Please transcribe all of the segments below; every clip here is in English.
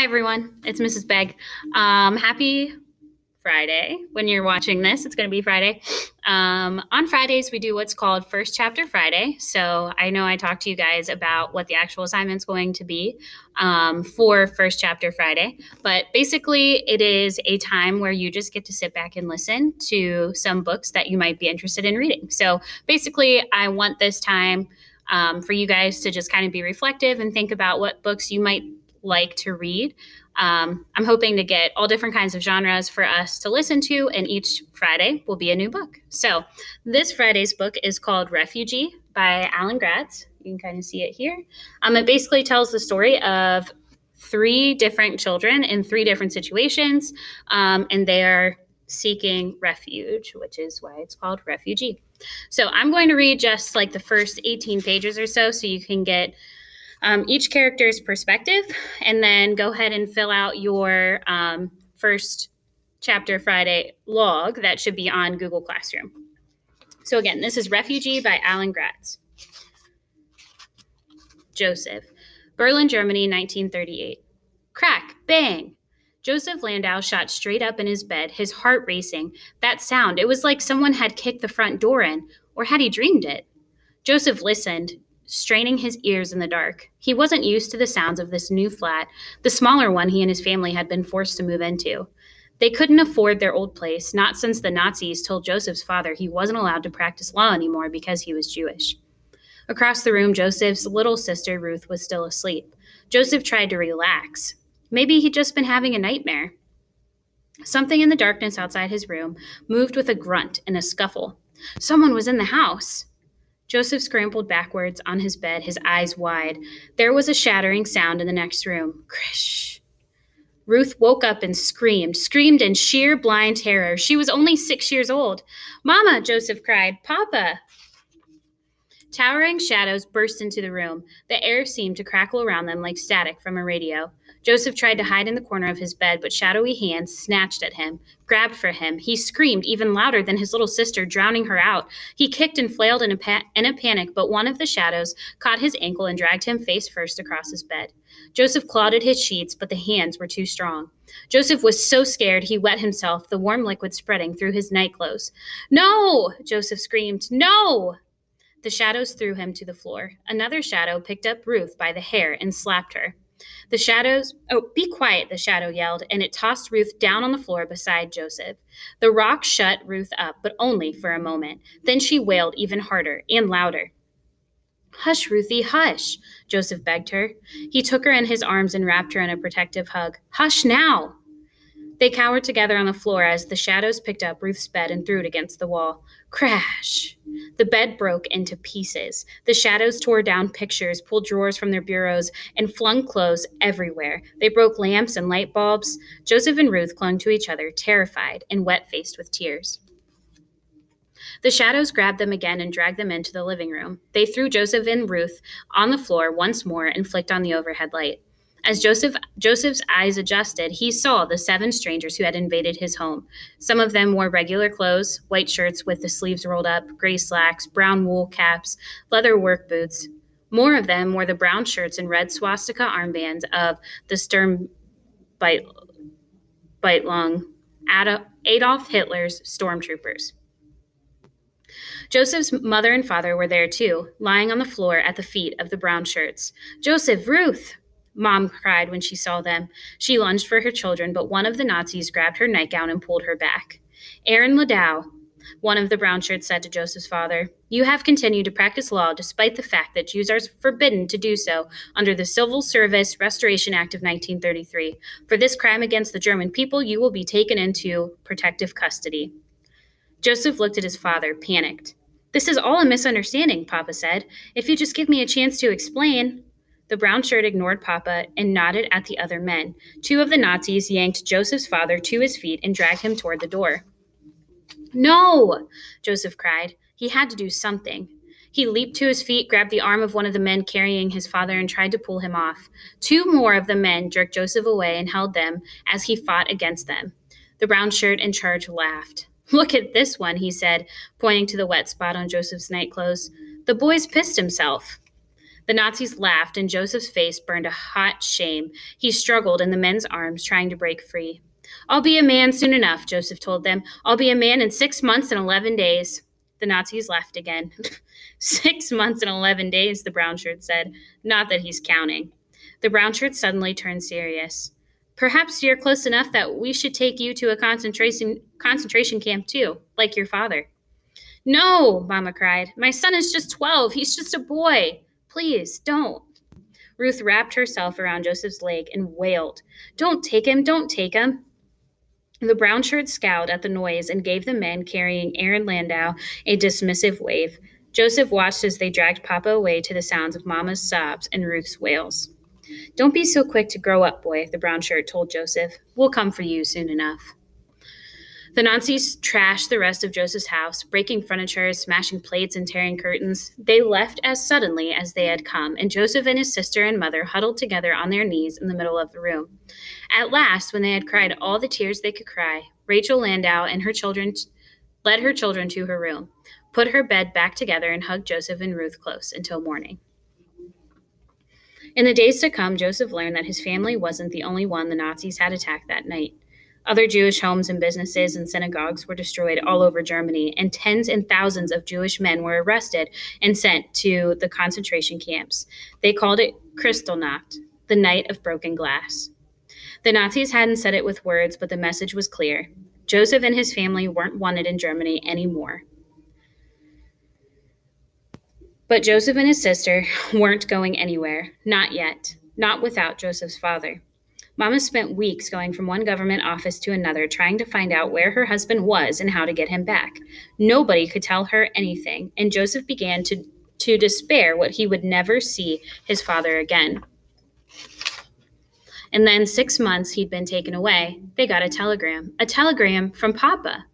Hi, everyone. It's Mrs. Begg. Happy Friday. When you're watching this, it's going to be Friday. On Fridays, we do what's called First Chapter Friday. So I know I talked to you guys about what the actual assignment's going to be for First Chapter Friday. But basically, it is a time where you just get to sit back and listen to some books that you might be interested in reading. So basically, I want this time for you guys to just kind of be reflective and think about what books you might like to read. I'm hoping to get all different kinds of genres for us to listen to, and each Friday will be a new book. So this Friday's book is called Refugee by Alan Gratz. You can kind of see it here. It basically tells the story of three different children in three different situations, and they are seeking refuge, which is why it's called Refugee. So I'm going to read just like the first 18 pages or so you can get each character's perspective, and then go ahead and fill out your First Chapter Friday log that should be on Google Classroom. So again, this is Refugee by Alan Gratz. Joseph. Berlin, Germany, 1938. Crack, bang. Joseph Landau shot straight up in his bed, his heart racing. That sound, it was like someone had kicked the front door in, or had he dreamed it? Joseph listened, straining his ears in the dark. He wasn't used to the sounds of this new flat, the smaller one he and his family had been forced to move into. They couldn't afford their old place, not since the Nazis told Joseph's father he wasn't allowed to practice law anymore because he was Jewish. Across the room, Joseph's little sister, Ruth, was still asleep. Joseph tried to relax. Maybe he'd just been having a nightmare. Something in the darkness outside his room moved with a grunt and a scuffle. Someone was in the house. Joseph scrambled backwards on his bed, his eyes wide. There was a shattering sound in the next room. Krish. Ruth woke up and screamed in sheer blind terror. She was only 6 years old. "Mama," Joseph cried. "Papa." Towering shadows burst into the room. The air seemed to crackle around them like static from a radio. Joseph tried to hide in the corner of his bed, but shadowy hands snatched at him, grabbed for him. He screamed even louder than his little sister, drowning her out. He kicked and flailed in a panic, but one of the shadows caught his ankle and dragged him face first across his bed. Joseph clawed at his sheets, but the hands were too strong. Joseph was so scared he wet himself, the warm liquid spreading through his nightclothes. "No!" Joseph screamed. "No!" The shadows threw him to the floor. Another shadow picked up Ruth by the hair and slapped her. The shadows, "Oh, be quiet," the shadow yelled, and it tossed Ruth down on the floor beside Joseph. The rock shut Ruth up, but only for a moment. Then she wailed even harder and louder. "Hush, Ruthie, hush," Joseph begged her. He took her in his arms and wrapped her in a protective hug. "Hush now." They cowered together on the floor as the shadows picked up Ruth's bed and threw it against the wall. Crash! The bed broke into pieces. The shadows tore down pictures, pulled drawers from their bureaus, and flung clothes everywhere. They broke lamps and light bulbs. Joseph and Ruth clung to each other, terrified and wet-faced with tears. The shadows grabbed them again and dragged them into the living room. They threw Joseph and Ruth on the floor once more and flicked on the overhead light. As Joseph's eyes adjusted, he saw the 7 strangers who had invaded his home. Some of them wore regular clothes, white shirts with the sleeves rolled up, gray slacks, brown wool caps, leather work boots. More of them wore the brown shirts and red swastika armbands of the Sturmbeitlung, Adolf Hitler's stormtroopers. Joseph's mother and father were there too, lying on the floor at the feet of the brown shirts. "Joseph, Ruth!" Mom cried when she saw them. She lunged for her children, but one of the Nazis grabbed her nightgown and pulled her back. "Aaron Landau," one of the brown shirts said to Joseph's father, "you have continued to practice law despite the fact that Jews are forbidden to do so under the Civil Service Restoration Act of 1933. For this crime against the German people, you will be taken into protective custody." Joseph looked at his father, panicked. "This is all a misunderstanding," Papa said. "If you just give me a chance to explain." The brown shirt ignored Papa and nodded at the other men. 2 of the Nazis yanked Joseph's father to his feet and dragged him toward the door. "No!" Joseph cried. He had to do something. He leaped to his feet, grabbed the arm of one of the men carrying his father, and tried to pull him off. 2 more of the men jerked Joseph away and held them as he fought against them. The brown shirt in charge laughed. "Look at this one," he said, pointing to the wet spot on Joseph's nightclothes. "The boy's pissed himself." The Nazis laughed, and Joseph's face burned a hot shame. He struggled in the men's arms, trying to break free. I'll be a man soon enough, Joseph told them. I'll be a man in 6 months and 11 days. The Nazis laughed again. 6 months and 11 days, the brown shirt said. Not that he's counting. The brown shirt suddenly turned serious. Perhaps you're close enough that we should take you to a concentration camp too, like your father. No, Mama cried. My son is just 12. He's just a boy. Please, don't. Ruth wrapped herself around Joseph's leg and wailed, Don't take him, don't take him. The brown shirt scowled at the noise and gave the men carrying Aaron Landau a dismissive wave. Joseph watched as they dragged Papa away to the sounds of Mama's sobs and Ruth's wails. Don't be so quick to grow up, boy, the brown shirt told Joseph. We'll come for you soon enough. The Nazis trashed the rest of Joseph's house, breaking furniture, smashing plates, and tearing curtains. They left as suddenly as they had come, and Joseph and his sister and mother huddled together on their knees in the middle of the room. At last, when they had cried all the tears they could cry, Rachel Landau and her children led her children to her room, put her bed back together, and hugged Joseph and Ruth close until morning. In the days to come, Joseph learned that his family wasn't the only one the Nazis had attacked that night. Other Jewish homes and businesses and synagogues were destroyed all over Germany, and tens and thousands of Jewish men were arrested and sent to the concentration camps. They called it Kristallnacht, the night of broken glass. The Nazis hadn't said it with words, but the message was clear. Joseph and his family weren't wanted in Germany anymore. But Joseph and his sister weren't going anywhere, not yet, not without Joseph's father. Mama spent weeks going from one government office to another, trying to find out where her husband was and how to get him back. Nobody could tell her anything, and Joseph began to despair what he would never see his father again. And then 6 months he'd been taken away, they got a telegram from Papa.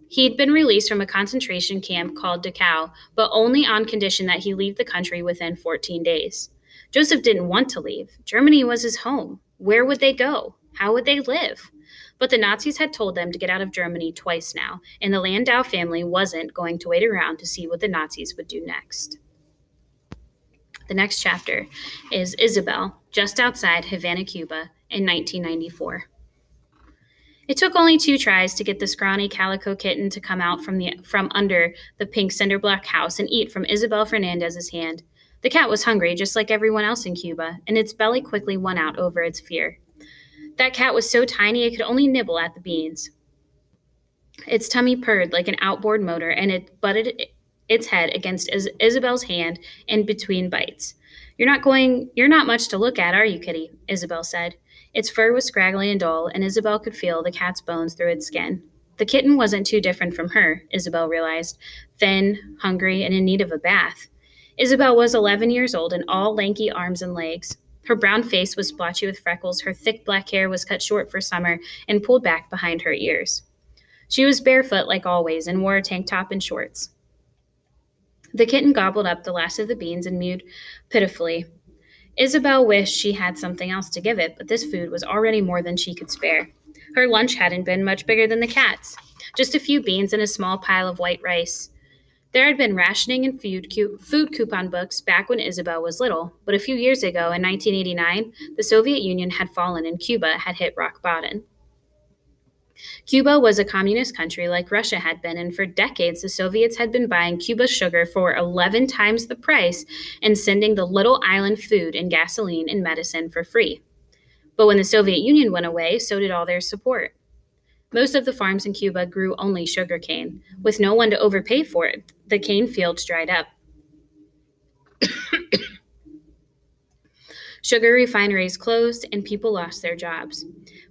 He'd been released from a concentration camp called Dachau, but only on condition that he leave the country within 14 days. Joseph didn't want to leave. Germany was his home. Where would they go? How would they live? But the Nazis had told them to get out of Germany twice now, and the Landau family wasn't going to wait around to see what the Nazis would do next. The next chapter is Isabel, just outside Havana, Cuba, in 1994. It took only 2 tries to get the scrawny calico kitten to come out from under the pink cinder block house and eat from Isabel Fernandez's hand. The cat was hungry, just like everyone else in Cuba, and its belly quickly won out over its fear. That cat was so tiny it could only nibble at the beans. Its tummy purred like an outboard motor, and it butted its head against Isabel's hand in between bites. You're not much to look at, are you, kitty? Isabel said. Its fur was scraggly and dull, and Isabel could feel the cat's bones through its skin. The kitten wasn't too different from her, Isabel realized, thin, hungry, and in need of a bath. Isabel was 11 years old and all lanky arms and legs. Her brown face was splotchy with freckles, her thick black hair was cut short for summer and pulled back behind her ears. She was barefoot like always and wore a tank top and shorts. The kitten gobbled up the last of the beans and mewed pitifully. Isabel wished she had something else to give it, but this food was already more than she could spare. Her lunch hadn't been much bigger than the cat's, just a few beans and a small pile of white rice. There had been rationing and food coupon books back when Isabel was little, but a few years ago, in 1989, the Soviet Union had fallen and Cuba had hit rock bottom. Cuba was a communist country like Russia had been, and for decades the Soviets had been buying Cuba's sugar for 11 times the price and sending the little island food and gasoline and medicine for free. But when the Soviet Union went away, so did all their support. Most of the farms in Cuba grew only sugarcane. With no one to overpay for it, the cane fields dried up. Sugar refineries closed, and people lost their jobs.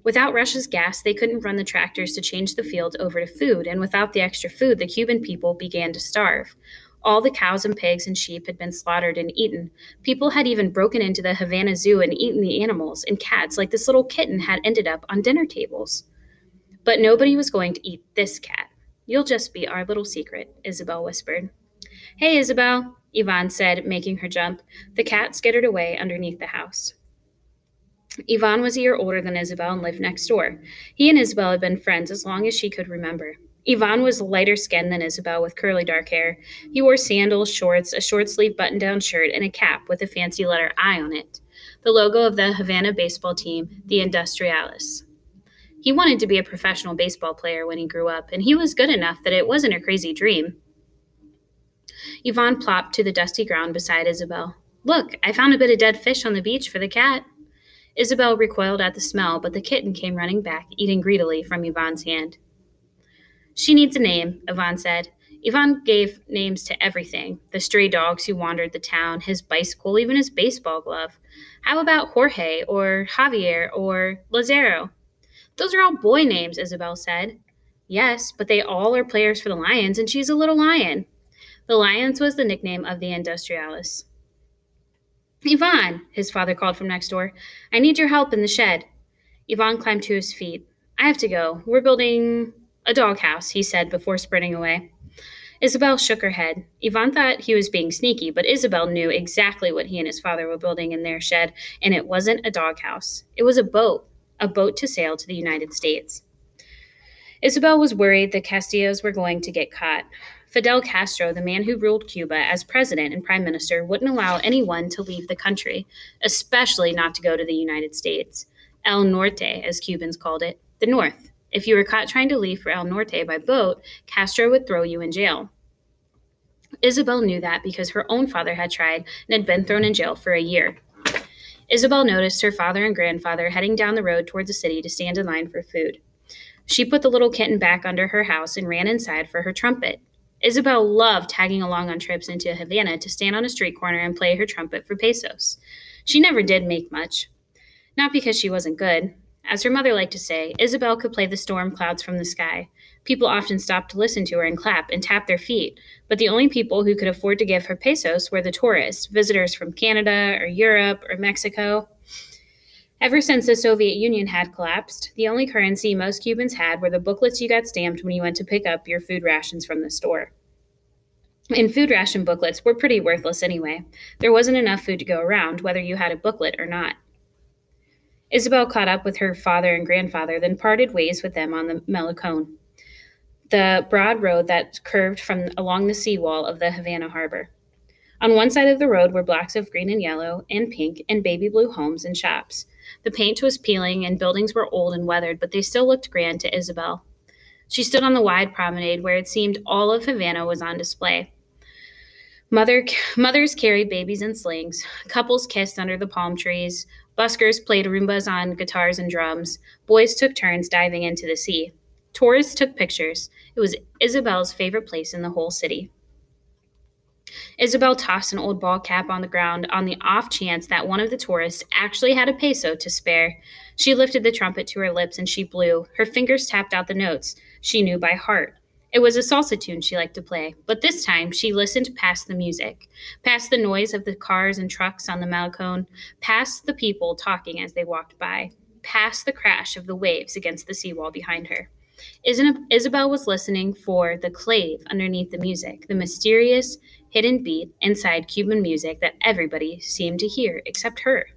Without Russia's gas, they couldn't run the tractors to change the fields over to food, and without the extra food, the Cuban people began to starve. All the cows and pigs and sheep had been slaughtered and eaten. People had even broken into the Havana Zoo and eaten the animals, and cats, like this little kitten, had ended up on dinner tables. But nobody was going to eat this cat. You'll just be our little secret, Isabel whispered. Hey, Isabel, Ivan said, making her jump. The cat skittered away underneath the house. Ivan was a year older than Isabel and lived next door. He and Isabel had been friends as long as she could remember. Yvonne was lighter skinned than Isabel with curly dark hair. He wore sandals, shorts, a short sleeve button down shirt, and a cap with a fancy letter I on it, the logo of the Havana baseball team, the Industriales. He wanted to be a professional baseball player when he grew up, and he was good enough that it wasn't a crazy dream. Yvonne plopped to the dusty ground beside Isabel. Look, I found a bit of dead fish on the beach for the cat. Isabel recoiled at the smell, but the kitten came running back, eating greedily from Yvonne's hand. She needs a name, Yvonne said. Yvonne gave names to everything, the stray dogs who wandered the town, his bicycle, even his baseball glove. How about Jorge or Javier or Lazaro? Those are all boy names, Isabel said. Yes, but they all are players for the Lions, and she's a little lion. The Lions was the nickname of the Industrialis. Yvonne, his father called from next door, I need your help in the shed. Yvonne climbed to his feet. I have to go. We're building a doghouse, he said before sprinting away. Isabel shook her head. Yvonne thought he was being sneaky, but Isabel knew exactly what he and his father were building in their shed, and it wasn't a doghouse. It was a boat to sail to the United States. Isabel was worried the Castillos were going to get caught. Fidel Castro, the man who ruled Cuba as president and prime minister, wouldn't allow anyone to leave the country, especially not to go to the United States. El Norte, as Cubans called it, the North. If you were caught trying to leave for El Norte by boat, Castro would throw you in jail. Isabel knew that because her own father had tried and had been thrown in jail for a year. Isabel noticed her father and grandfather heading down the road towards the city to stand in line for food. She put the little kitten back under her house and ran inside for her trumpet. Isabel loved tagging along on trips into Havana to stand on a street corner and play her trumpet for pesos. She never did make much. Not because she wasn't good. As her mother liked to say, Isabel could play the storm clouds from the sky. People often stopped to listen to her and clap and tap their feet, but the only people who could afford to give her pesos were the tourists, visitors from Canada or Europe or Mexico. Ever since the Soviet Union had collapsed, the only currency most Cubans had were the booklets you got stamped when you went to pick up your food rations from the store. And food ration booklets were pretty worthless anyway. There wasn't enough food to go around, whether you had a booklet or not. Isabel caught up with her father and grandfather, then parted ways with them on the Malecon, the broad road that curved from along the seawall of the Havana harbor. On one side of the road were blocks of green and yellow and pink and baby blue homes and shops. The paint was peeling and buildings were old and weathered, but they still looked grand to Isabel. She stood on the wide promenade where it seemed all of Havana was on display. Mothers carried babies in slings. Couples kissed under the palm trees. Buskers played rumbas on guitars and drums. Boys took turns diving into the sea. Tourists took pictures. It was Isabel's favorite place in the whole city. Isabel tossed an old ball cap on the ground on the off chance that one of the tourists actually had a peso to spare. She lifted the trumpet to her lips and she blew. Her fingers tapped out the notes she knew by heart. It was a salsa tune she liked to play, but this time she listened past the music, past the noise of the cars and trucks on the Malecon, past the people talking as they walked by, past the crash of the waves against the seawall behind her. Isabel was listening for the clave underneath the music, the mysterious, hidden beat inside Cuban music that everybody seemed to hear except her,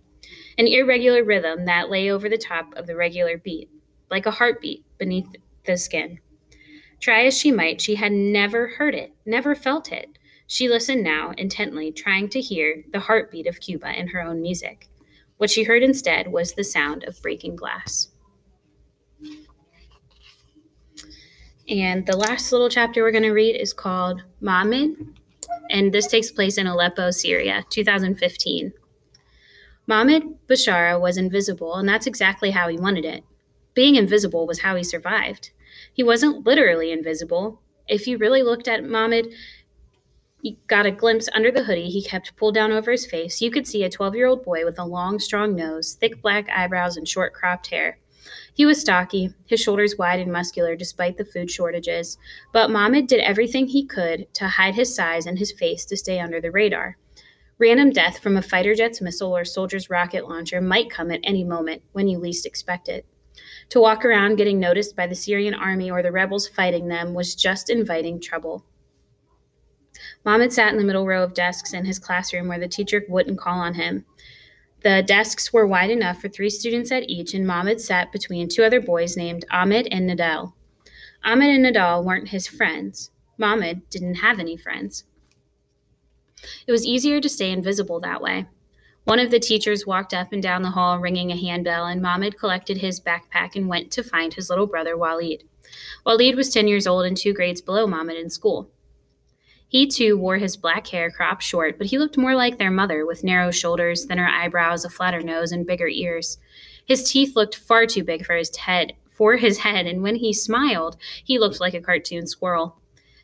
an irregular rhythm that lay over the top of the regular beat, like a heartbeat beneath the skin. Try as she might, she had never heard it, never felt it. She listened now, intently, trying to hear the heartbeat of Cuba in her own music. What she heard instead was the sound of breaking glass. And the last little chapter we're going to read is called Mohammed, and this takes place in Aleppo, Syria, 2015. Mohammed Bashara was invisible, and that's exactly how he wanted it. Being invisible was how he survived. He wasn't literally invisible. If you really looked at Mohammed, you got a glimpse under the hoodie he kept pulled down over his face. You could see a 12-year-old boy with a long, strong nose, thick black eyebrows, and short cropped hair. He was stocky, his shoulders wide and muscular despite the food shortages, but Mohammed did everything he could to hide his size and his face to stay under the radar. Random death from a fighter jet's missile or soldier's rocket launcher might come at any moment when you least expect it. To walk around getting noticed by the Syrian army or the rebels fighting them was just inviting trouble. Mohammed sat in the middle row of desks in his classroom where the teacher wouldn't call on him. The desks were wide enough for 3 students at each, and Mohammed sat between 2 other boys named Ahmed and Nadal. Ahmed and Nadal weren't his friends. Mohammed didn't have any friends. It was easier to stay invisible that way. One of the teachers walked up and down the hall ringing a handbell, and Mohammed collected his backpack and went to find his little brother Walid. Walid was 10 years old and 2 grades below Mohammed in school. He too wore his black hair cropped short, but he looked more like their mother, with narrow shoulders, thinner eyebrows, a flatter nose, and bigger ears. His teeth looked far too big for his head, and when he smiled, he looked like a cartoon squirrel.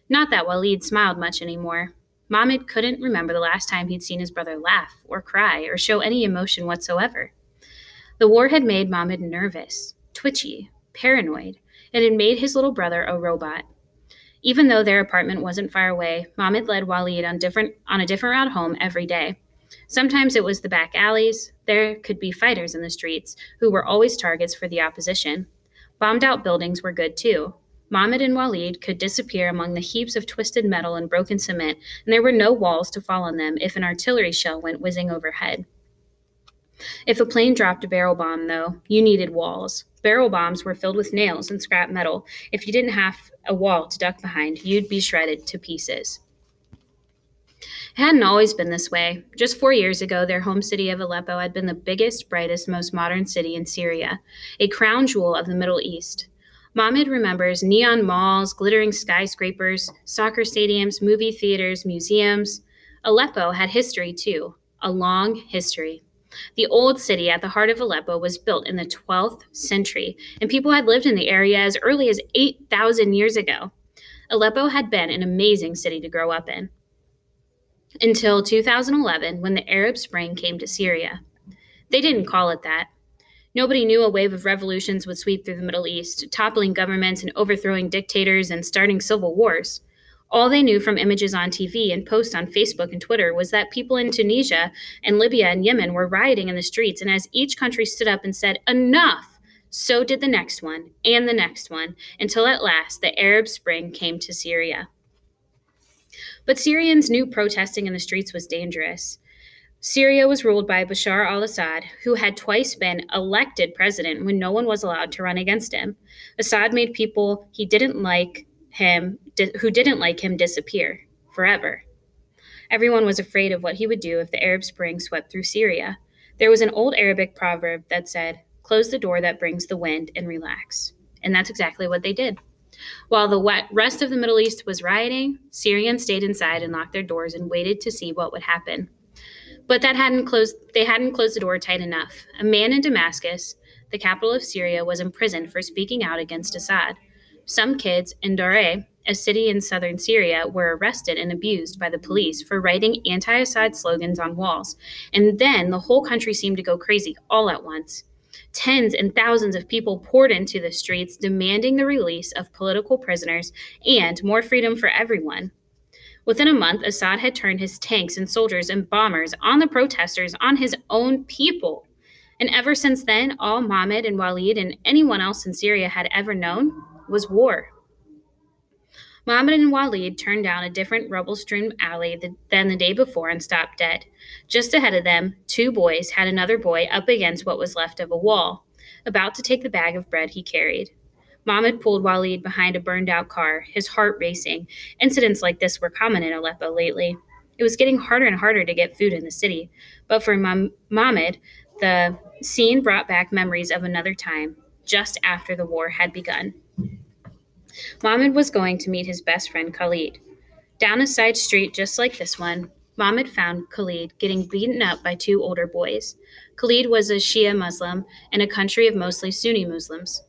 Not that Walid smiled much anymore. Mohammed couldn't remember the last time he'd seen his brother laugh, or cry, or show any emotion whatsoever. The war had made Mohammed nervous, twitchy, paranoid, and had made his little brother a robot. Even though their apartment wasn't far away, Mohammed led Walid on a different route home every day. Sometimes it was the back alleys. There could be fighters in the streets, who were always targets for the opposition. Bombed-out buildings were good too. Mohammed and Walid could disappear among the heaps of twisted metal and broken cement, and there were no walls to fall on them if an artillery shell went whizzing overhead. If a plane dropped a barrel bomb, though, you needed walls. Barrel bombs were filled with nails and scrap metal. If you didn't have a wall to duck behind, you'd be shredded to pieces. It hadn't always been this way. Just 4 years ago, their home city of Aleppo had been the biggest, brightest, most modern city in Syria, a crown jewel of the Middle East. Mohammed remembers neon malls, glittering skyscrapers, soccer stadiums, movie theaters, museums. Aleppo had history, too, a long history. The old city at the heart of Aleppo was built in the 12th century, and people had lived in the area as early as 8,000 years ago. Aleppo had been an amazing city to grow up in. Until 2011, when the Arab Spring came to Syria. They didn't call it that. Nobody knew a wave of revolutions would sweep through the Middle East, toppling governments and overthrowing dictators and starting civil wars. All they knew from images on TV and posts on Facebook and Twitter was that people in Tunisia and Libya and Yemen were rioting in the streets, and as each country stood up and said, "Enough!" so did the next one, and the next one, until at last the Arab Spring came to Syria. But Syrians knew protesting in the streets was dangerous. Syria was ruled by Bashar al-Assad, who had twice been elected president when no one was allowed to run against him. Assad made people who didn't like him disappear forever. Everyone was afraid of what he would do if the Arab Spring swept through Syria. There was an old Arabic proverb that said, "Close the door that brings the wind and relax." And that's exactly what they did. While the rest of the Middle East was rioting, Syrians stayed inside and locked their doors and waited to see what would happen. But they hadn't closed the door tight enough. A man in Damascus, the capital of Syria, was imprisoned for speaking out against Assad. Some kids in Dareh, a city in southern Syria, were arrested and abused by the police for writing anti-Assad slogans on walls. And then the whole country seemed to go crazy all at once. Tens and thousands of people poured into the streets, demanding the release of political prisoners and more freedom for everyone. Within a month, Assad had turned his tanks and soldiers and bombers on the protesters, on his own people. And ever since then, all Mohammed and Walid and anyone else in Syria had ever known was war. Mohammed and Walid turned down a different rubble-strewn alley than the day before and stopped dead. Just ahead of them, 2 boys had another boy up against what was left of a wall, about to take the bag of bread he carried. Mohammed pulled Walid behind a burned-out car, his heart racing. Incidents like this were common in Aleppo lately. It was getting harder and harder to get food in the city, but for Mohammed, the scene brought back memories of another time, just after the war had begun. Mohammed was going to meet his best friend Khalid. Down a side street just like this one, Mohammed found Khalid getting beaten up by 2 older boys. Khalid was a Shia Muslim in a country of mostly Sunni Muslims.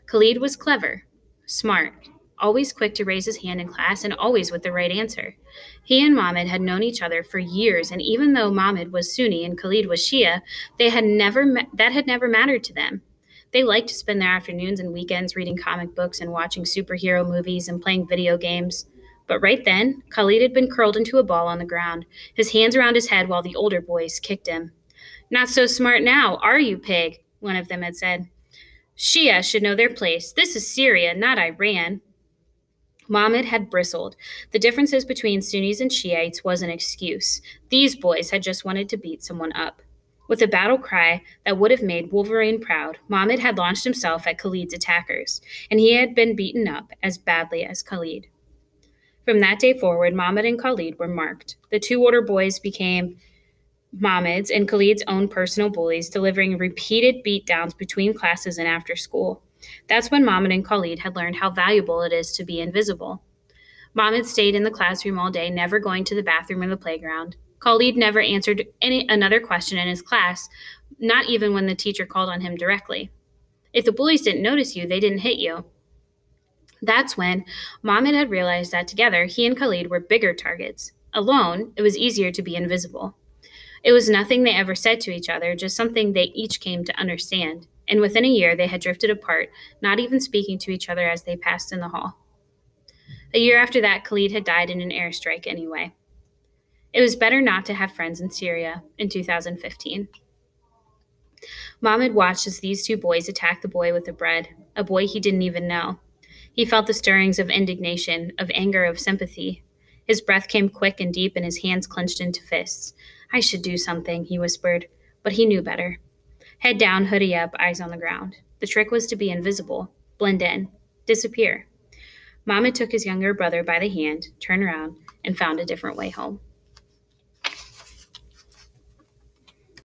Khalid was clever, smart, always quick to raise his hand in class and always with the right answer. He and Mohammed had known each other for years, and even though Mohammed was Sunni and Khalid was Shia, that had never mattered to them. They liked to spend their afternoons and weekends reading comic books and watching superhero movies and playing video games. But right then, Khalid had been curled into a ball on the ground, his hands around his head while the older boys kicked him. "Not so smart now, are you, pig?" one of them had said. "Shia should know their place. This is Syria, not Iran." Mohammed had bristled. The differences between Sunnis and Shiites was an excuse. These boys had just wanted to beat someone up. With a battle cry that would have made Wolverine proud, Mohammed had launched himself at Khalid's attackers, and he had been beaten up as badly as Khalid. From that day forward, Mohammed and Khalid were marked. The two older boys became Mohammed's and Khalid's own personal bullies, delivering repeated beatdowns between classes and after school. That's when Mohammed and Khalid had learned how valuable it is to be invisible. Mohammed stayed in the classroom all day, never going to the bathroom or the playground. Khalid never answered another question in his class, not even when the teacher called on him directly. If the bullies didn't notice you, they didn't hit you. That's when Mohammed had realized that together, he and Khalid were bigger targets. Alone, it was easier to be invisible. It was nothing they ever said to each other, just something they each came to understand. And within a year, they had drifted apart, not even speaking to each other as they passed in the hall. A year after that, Khalid had died in an airstrike anyway. It was better not to have friends in Syria in 2015. Mohammed watched as these two boys attacked the boy with the bread, a boy he didn't even know. He felt the stirrings of indignation, of anger, of sympathy. His breath came quick and deep, and his hands clenched into fists. I should do something, he whispered, but he knew better. Head down, hoodie up, eyes on the ground. The trick was to be invisible, blend in, disappear. Mohammed took his younger brother by the hand, turned around, and found a different way home.